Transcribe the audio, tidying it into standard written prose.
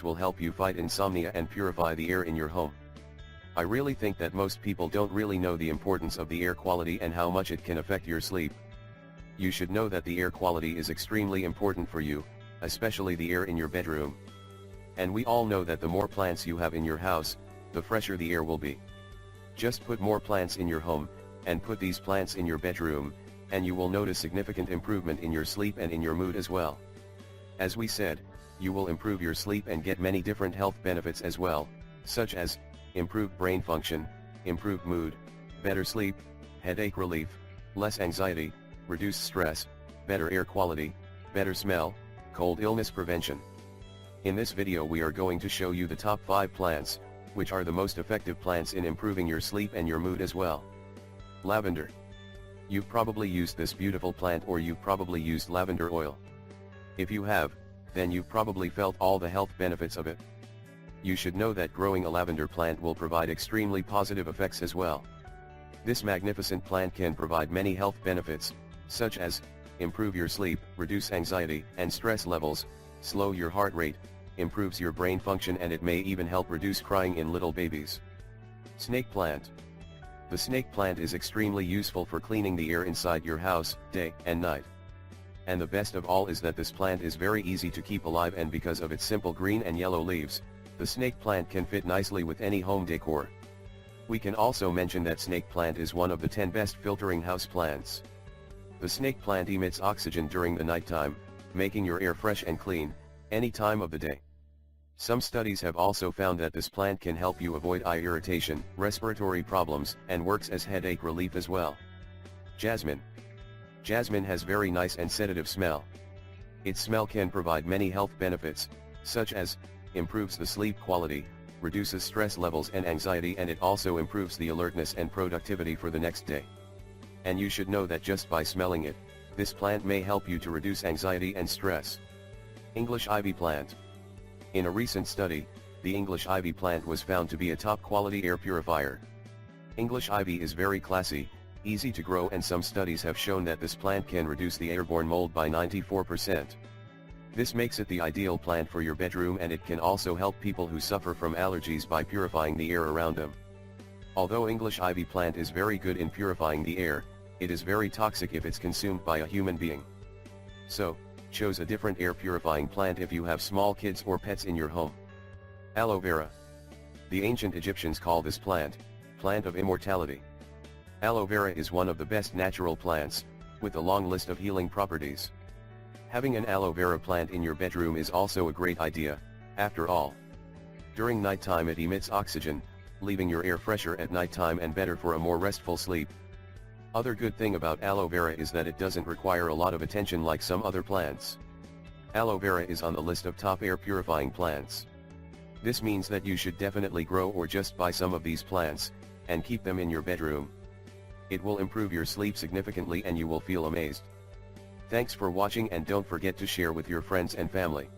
Will help you fight insomnia and purify the air in your home. I really think that most people don't really know the importance of the air quality and how much it can affect your sleep. You should know that the air quality is extremely important for you, especially the air in your bedroom. And we all know that the more plants you have in your house, the fresher the air will be. Just put more plants in your home, and put these plants in your bedroom, and you will notice significant improvement in your sleep and in your mood as well. As we said, you will improve your sleep and get many different health benefits as well, such as improved brain function, improved mood, better sleep, headache relief, less anxiety, reduced stress, better air quality, better smell, cold illness prevention. In this video we are going to show you the top 5 plants, which are the most effective plants in improving your sleep and your mood as well. Lavender. You've probably used this beautiful plant, or you've probably used lavender oil. If you have, then you probably felt all the health benefits of it. You should know that growing a lavender plant will provide extremely positive effects as well. This magnificent plant can provide many health benefits, such as improve your sleep, reduce anxiety and stress levels, slow your heart rate, improves your brain function, and it may even help reduce crying in little babies. Snake plant. The snake plant is extremely useful for cleaning the air inside your house, day and night. And the best of all is that this plant is very easy to keep alive, and because of its simple green and yellow leaves, the snake plant can fit nicely with any home decor. We can also mention that snake plant is one of the 10 best filtering house plants. The snake plant emits oxygen during the nighttime, making your air fresh and clean, any time of the day. Some studies have also found that this plant can help you avoid eye irritation, respiratory problems, and works as headache relief as well. Jasmine. Jasmine has very nice and sedative smell. Its smell can provide many health benefits, such as, improves the sleep quality, reduces stress levels and anxiety, and it also improves the alertness and productivity for the next day. And you should know that just by smelling it, this plant may help you to reduce anxiety and stress. English ivy plant. In a recent study, the English ivy plant was found to be a top quality air purifier. English ivy is very classy, easy to grow, and some studies have shown that this plant can reduce the airborne mold by 94%. This makes it the ideal plant for your bedroom, and it can also help people who suffer from allergies by purifying the air around them. Although English ivy plant is very good in purifying the air, it is very toxic if it's consumed by a human being. So, choose a different air purifying plant if you have small kids or pets in your home. Aloe vera. The ancient Egyptians call this plant of immortality. Aloe vera is one of the best natural plants, with a long list of healing properties. Having an aloe vera plant in your bedroom is also a great idea, after all. During nighttime it emits oxygen, leaving your air fresher at nighttime and better for a more restful sleep. Other good thing about aloe vera is that it doesn't require a lot of attention like some other plants. Aloe vera is on the list of top air purifying plants. This means that you should definitely grow or just buy some of these plants, and keep them in your bedroom. It will improve your sleep significantly and you will feel amazed. Thanks for watching, and don't forget to share with your friends and family.